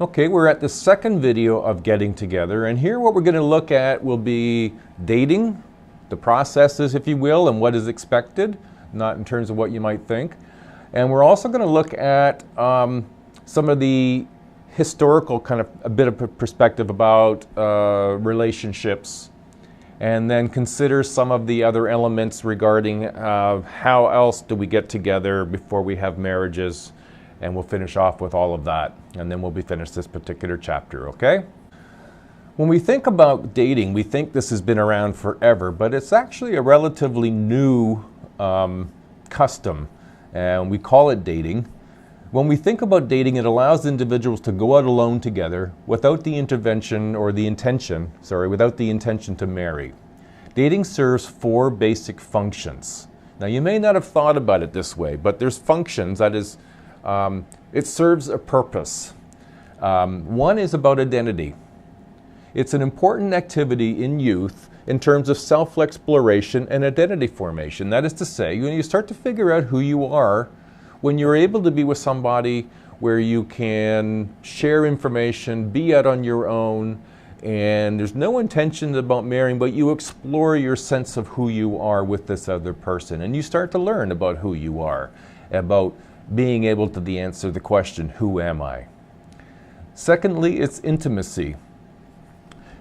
Okay, we're at the second video of Getting Together, and here what we're going to look at will be dating, the processes, if you will, and what is expected, not in terms of what you might think. And we're also going to look at some of the historical kind of a bit of perspective about relationships, and then consider some of the other elements regarding how else do we get together before we have marriages. And we'll finish off with all of that, and then we'll be finished this particular chapter, okay? When we think about dating, we think this has been around forever, but it's actually a relatively new custom, and we call it dating. When we think about dating, it allows individuals to go out alone together without the intention to marry. Dating serves four basic functions. Now, you may not have thought about it this way, but there's functions, that is, it serves a purpose. One is about identity. It's an important activity in youth in terms of self-exploration and identity formation. That is to say, when you start to figure out who you are, when you're able to be with somebody where you can share information, be out on your own, and there's no intention about marrying, but you explore your sense of who you are with this other person, and you start to learn about who you are, about being able to answer the question, who am I? Secondly, it's intimacy.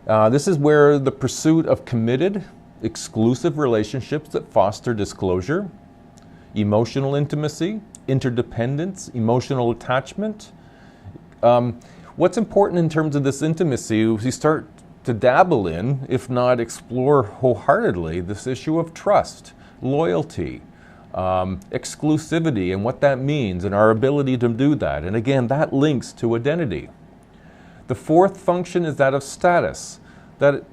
This is where the pursuit of committed, exclusive relationships that foster disclosure, emotional intimacy, interdependence, emotional attachment. What's important in terms of this intimacy is you start to dabble in, if not explore wholeheartedly, this issue of trust, loyalty, exclusivity and what that means and our ability to do that. And again, that links to identity. The fourth function is that of status. That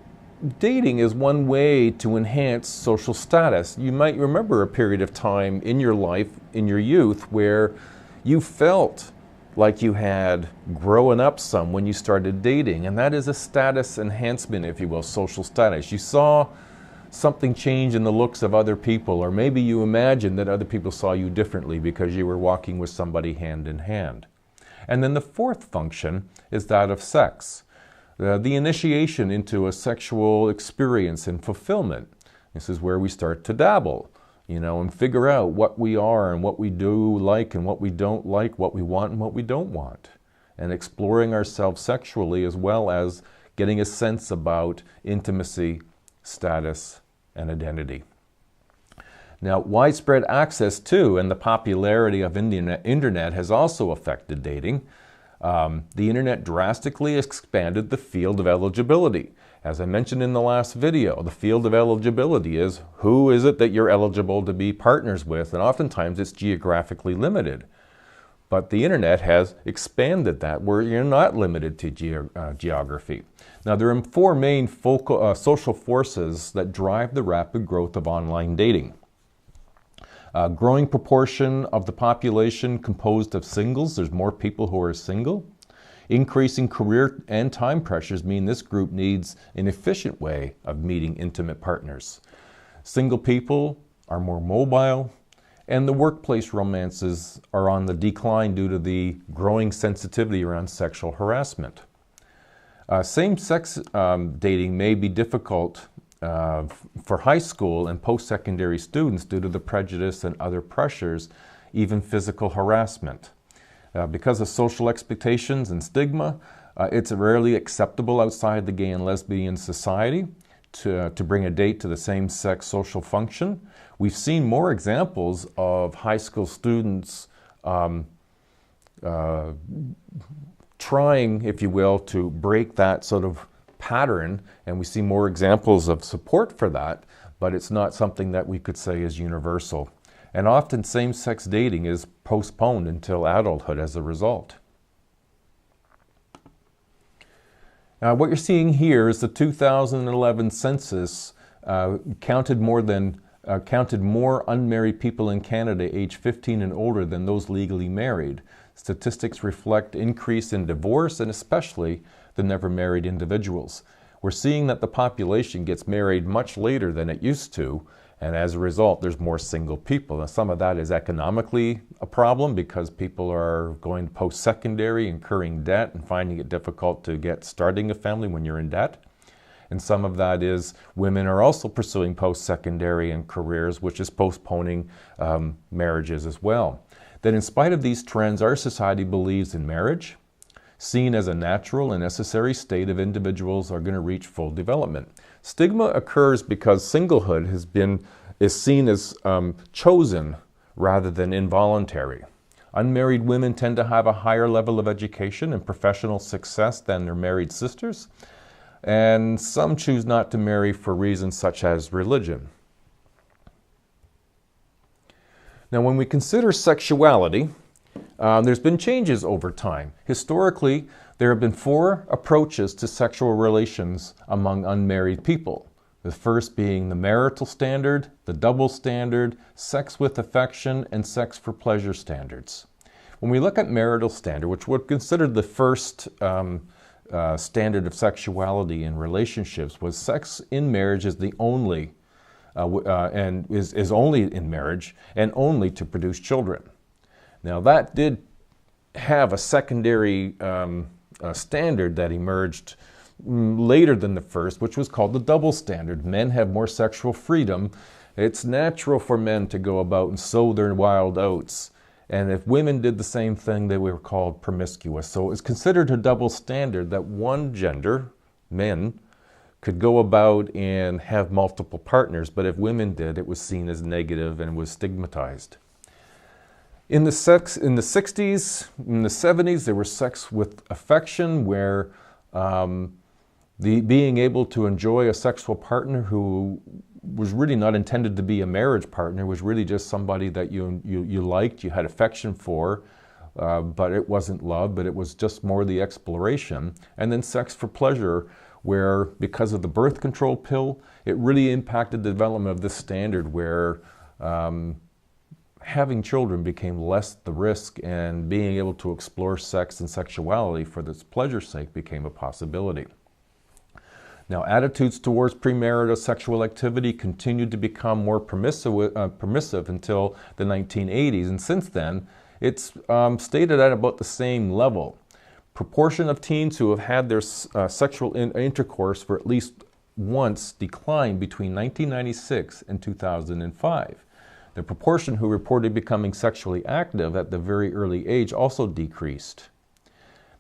dating is one way to enhance social status. You might remember a period of time in your life, in your youth, where you felt like you had grown up some when you started dating, and that is a status enhancement, if you will, social status. You saw something change in the looks of other people, or maybe you imagined that other people saw you differently because you were walking with somebody hand in hand. And then the fourth function is that of sex, the initiation into a sexual experience and fulfillment. This is where we start to dabble, and figure out what we are and what we do like and what we don't like, what we want and what we don't want, and exploring ourselves sexually as well as getting a sense about intimacy, status, and identity. Now, widespread access to and the popularity of internet has also affected dating. The internet drastically expanded the field of eligibility. As I mentioned in the last video, the field of eligibility is who is it that you're eligible to be partners with, and oftentimes it's geographically limited. But the internet has expanded that, where you're not limited to geography. Now, there are four main social forces that drive the rapid growth of online dating. A growing proportion of the population composed of singles. There's more people who are single. Increasing career and time pressures mean this group needs an efficient way of meeting intimate partners. Single people are more mobile, and the workplace romances are on the decline due to the growing sensitivity around sexual harassment. Same-sex dating may be difficult for high school and post-secondary students due to the prejudice and other pressures, even physical harassment. Because of social expectations and stigma, it's rarely acceptable outside the gay and lesbian society to bring a date to the same-sex social function. We've seen more examples of high school students trying, if you will, to break that sort of pattern, and we see more examples of support for that, but it's not something that we could say is universal. And often same-sex dating is postponed until adulthood as a result. What you're seeing here is the 2011 census counted more unmarried people in Canada aged 15 and older than those legally married. Statistics reflect increase in divorce and especially the never married individuals. We're seeing that the population gets married much later than it used to, And as a result, there's more single people. Now, some of that is economically a problem because people are going to post-secondary, incurring debt, and finding it difficult to get starting a family when you're in debt. And some of that is women are also pursuing post-secondary and careers, which is postponing marriages as well. That in spite of these trends, our society believes in marriage, seen as a natural and necessary state of individuals are going to reach full development. Stigma occurs because singlehood is seen as chosen rather than involuntary. Unmarried women tend to have a higher level of education and professional success than their married sisters, and some choose not to marry for reasons such as religion. Now, when we consider sexuality, there's been changes over time. Historically, there have been 4 approaches to sexual relations among unmarried people. The first being the marital standard, the double standard, sex with affection, and sex for pleasure standards. When we look at marital standard, which would consider the first standard of sexuality in relationships, was sex in marriage is the only, and is only in marriage and only to produce children. Now that did have a secondary standard that emerged later than the first, which was called the double standard. Men have more sexual freedom. It's natural for men to go about and sow their wild oats. And if women did the same thing, they were called promiscuous. So it was considered a double standard that one gender, men, could go about and have multiple partners, but if women did, it was seen as negative and was stigmatized. In the 60s, in the 70s, there was sex with affection, where being able to enjoy a sexual partner who was really not intended to be a marriage partner, was really just somebody that you liked, you had affection for, but it wasn't love, but it was just more the exploration. And then sex for pleasure, where because of the birth control pill, it really impacted the development of this standard where having children became less the risk, and being able to explore sex and sexuality for this pleasure's sake became a possibility. Now, attitudes towards premarital sexual activity continued to become more permissive until the 1980s, and since then, it's stayed at about the same level. Proportion of teens who have had their sexual intercourse for at least once declined between 1996 and 2005. The proportion who reported becoming sexually active at the very early age also decreased.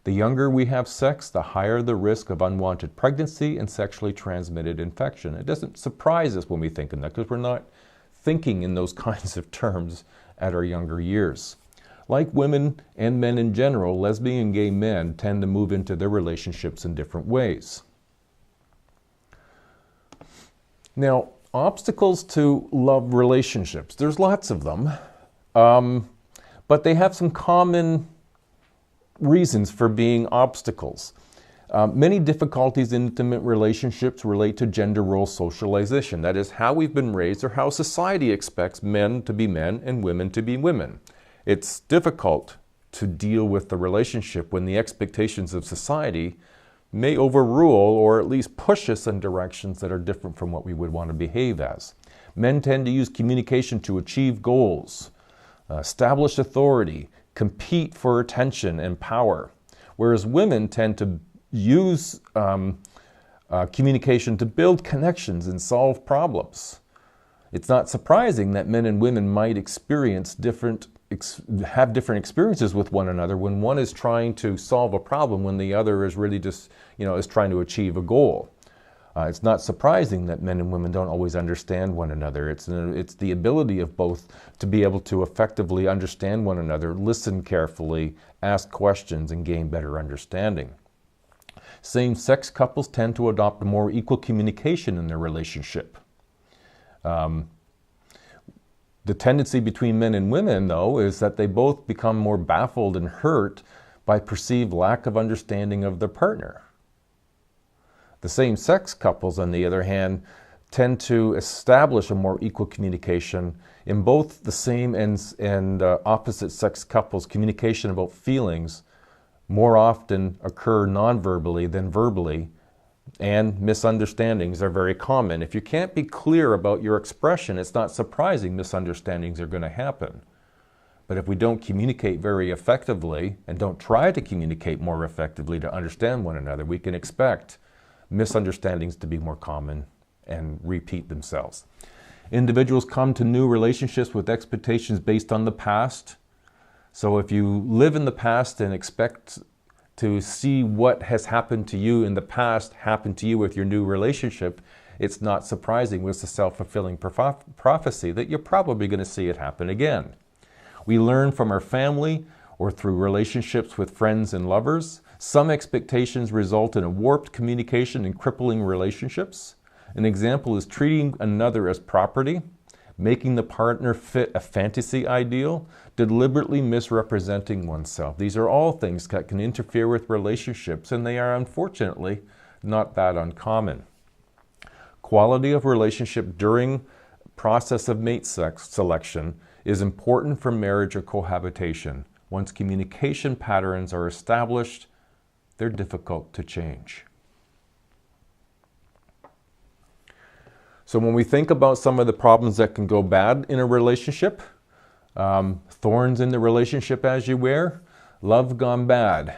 The younger we have sex, the higher the risk of unwanted pregnancy and sexually transmitted infection. It doesn't surprise us when we think of that, because we're not thinking in those kinds of terms at our younger years. Like women and men in general, lesbian and gay men tend to move into their relationships in different ways. Now, obstacles to love relationships. There's lots of them, but they have some common reasons for being obstacles. Many difficulties in intimate relationships relate to gender role socialization. That is, how we've been raised or how society expects men to be men and women to be women. It's difficult to deal with the relationship when the expectations of society may overrule or at least push us in directions that are different from what we would want to behave as. Men tend to use communication to achieve goals, establish authority, compete for attention and power, whereas women tend to use communication to build connections and solve problems. It's not surprising that men and women might have different experiences with one another when one is trying to solve a problem when the other is really just, is trying to achieve a goal. It's not surprising that men and women don't always understand one another. It's the ability of both to be able to effectively understand one another, listen carefully, ask questions, and gain better understanding. Same-sex couples tend to adopt a more equal communication in their relationship. The tendency between men and women, though, is that they both become more baffled and hurt by perceived lack of understanding of their partner. The same-sex couples, on the other hand, tend to establish a more equal communication. In both the same and opposite-sex couples, communication about feelings more often occur non-verbally than verbally, and misunderstandings are very common. If you can't be clear about your expression, it's not surprising misunderstandings are going to happen. But if we don't communicate very effectively and don't try to communicate more effectively to understand one another, we can expect misunderstandings to be more common and repeat themselves. Individuals come to new relationships with expectations based on the past. So if you live in the past and expect to see what has happened to you in the past happen to you with your new relationship, it's not surprising with the self-fulfilling prophecy that you're probably going to see it happen again. We learn from our family or through relationships with friends and lovers. Some expectations result in a warped communication and crippling relationships. An example is treating another as property, making the partner fit a fantasy ideal, deliberately misrepresenting oneself. These are all things that can interfere with relationships, and they are unfortunately not that uncommon. Quality of relationship during process of mate selection is important for marriage or cohabitation. Once communication patterns are established, they're difficult to change. So when we think about some of the problems that can go bad in a relationship, thorns in the relationship as you wear, love gone bad,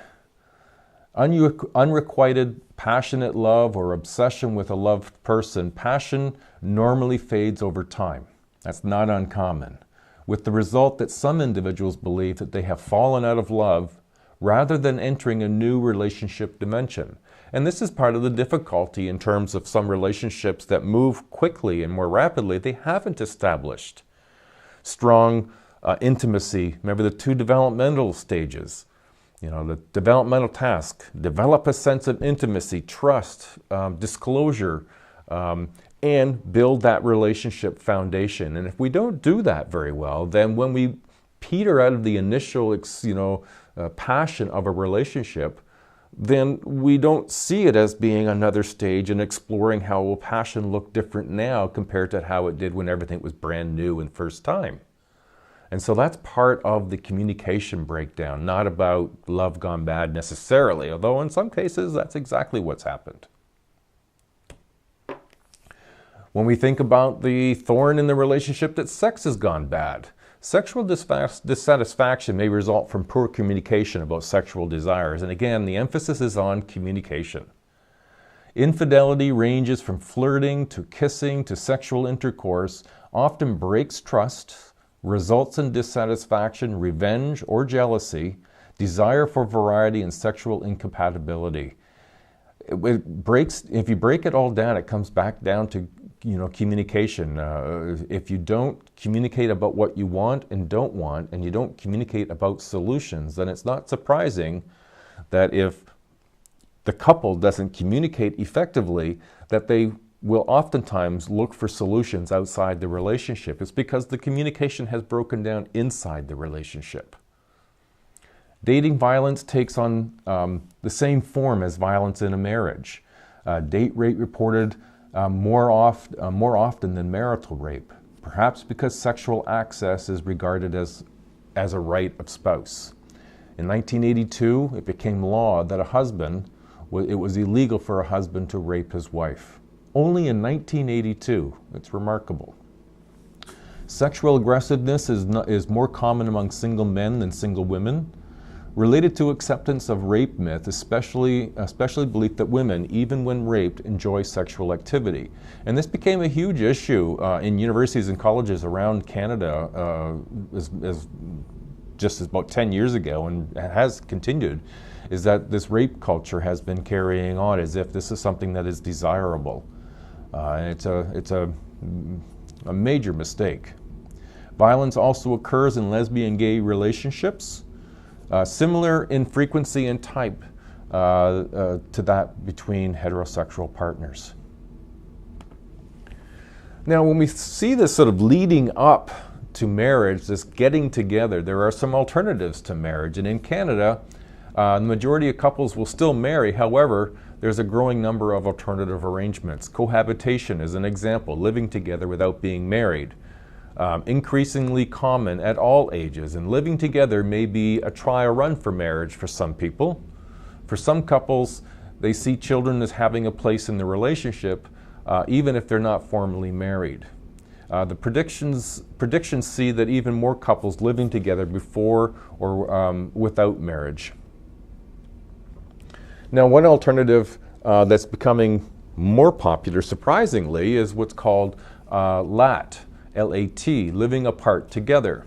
unrequited passionate love or obsession with a loved person. Passion normally fades over time. That's not uncommon, with the result that some individuals believe that they have fallen out of love rather than entering a new relationship dimension. And this is part of the difficulty in terms of some relationships that move quickly and more rapidly. They haven't established strong intimacy. Remember the 2 developmental stages. You know, the developmental task, develop a sense of intimacy, trust, disclosure, and build that relationship foundation. And if we don't do that very well, then when we peter out of the initial, passion of a relationship, then we don't see it as being another stage and exploring how will passion look different now compared to how it did when everything was brand new and first time. And so that's part of the communication breakdown, not about love gone bad necessarily, although in some cases that's exactly what's happened. When we think about the thorn in the relationship that sex has gone bad, sexual dissatisfaction may result from poor communication about sexual desires. And again, the emphasis is on communication. Infidelity ranges from flirting to kissing to sexual intercourse, often breaks trust, results in dissatisfaction, revenge or jealousy, desire for variety, and sexual incompatibility. If you break it all down, it comes back down to communication. If you don't communicate about what you want and don't want, and you don't communicate about solutions, then it's not surprising that if the couple doesn't communicate effectively, that they will oftentimes look for solutions outside the relationship. It's because the communication has broken down inside the relationship. Dating violence takes on the same form as violence in a marriage. Date rape reported more often than marital rape, perhaps because sexual access is regarded as a right of spouse. In 1982, it became law that it was illegal for a husband to rape his wife. Only in 1982. It's remarkable. Sexual aggressiveness is more common among single men than single women. Related to acceptance of rape myth, especially belief that women, even when raped, enjoy sexual activity. And this became a huge issue in universities and colleges around Canada just about 10 years ago, and has continued, is that this rape culture has been carrying on as if this is something that is desirable. And it's a major mistake. Violence also occurs in lesbian gay relationships. Similar in frequency and type to that between heterosexual partners. Now, when we see this sort of leading up to marriage, this getting together, there are some alternatives to marriage. And in Canada, the majority of couples will still marry. However, there's a growing number of alternative arrangements. Cohabitation is an example, living together without being married. Increasingly common at all ages, and living together may be a trial run for marriage for some people. For some couples, They see children as having a place in the relationship, even if they're not formally married. The predictions see that even more couples living together before or without marriage. Now, one alternative that's becoming more popular, surprisingly, is what's called LAT, L-A-T, living apart together.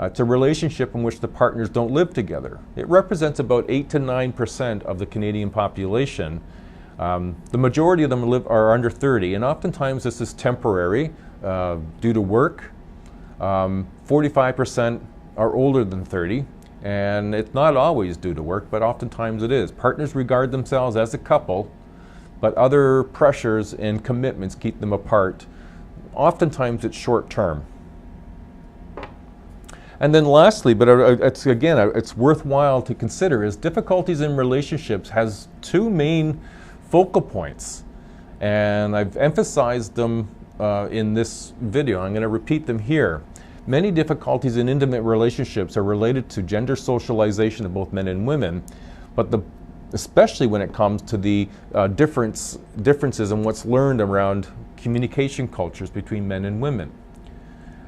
It's a relationship in which the partners don't live together. It represents about 8 to 9% of the Canadian population. The majority of them are under 30, and oftentimes this is temporary due to work. 45% are older than 30, and it's not always due to work, but oftentimes it is. Partners regard themselves as a couple, but other pressures and commitments keep them apart. Oftentimes it's short term. And then lastly, but it's worthwhile to consider, is difficulties in relationships has two main focal points. And I've emphasized them in this video. I'm going to repeat them here. Many difficulties in intimate relationships are related to gender socialization of both men and women, but especially when it comes to the differences in what's learned around communication cultures between men and women.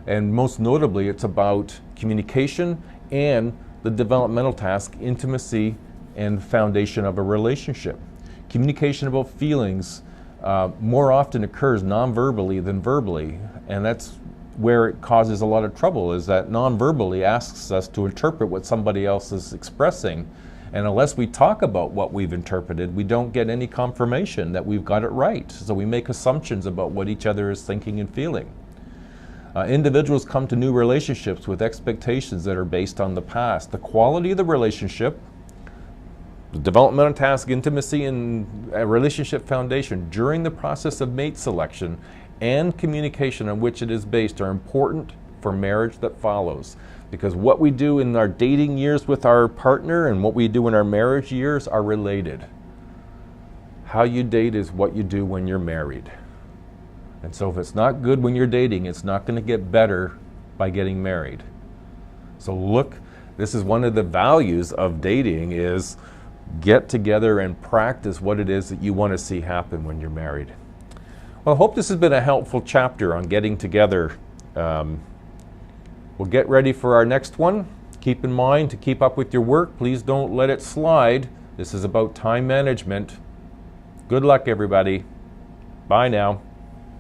And most notably, it's about communication and the developmental task, intimacy, and foundation of a relationship. Communication about feelings more often occurs non-verbally than verbally, and that's where it causes a lot of trouble, is that non-verbally asks us to interpret what somebody else is expressing, and unless we talk about what we've interpreted, we don't get any confirmation that we've got it right. So we make assumptions about what each other is thinking and feeling. Individuals come to new relationships with expectations that are based on the past. The quality of the relationship, the developmental task, intimacy, and a relationship foundation during the process of mate selection and communication on which it is based are important for marriage that follows. Because what we do in our dating years with our partner and what we do in our marriage years are related. How you date is what you do when you're married. And so if it's not good when you're dating, it's not going to get better by getting married. So look, this is one of the values of dating, is get together and practice what it is that you want to see happen when you're married. Well, I hope this has been a helpful chapter on getting together. We'll get ready for our next one. Keep in mind to keep up with your work. Please don't let it slide. This is about time management. Good luck, everybody. Bye now.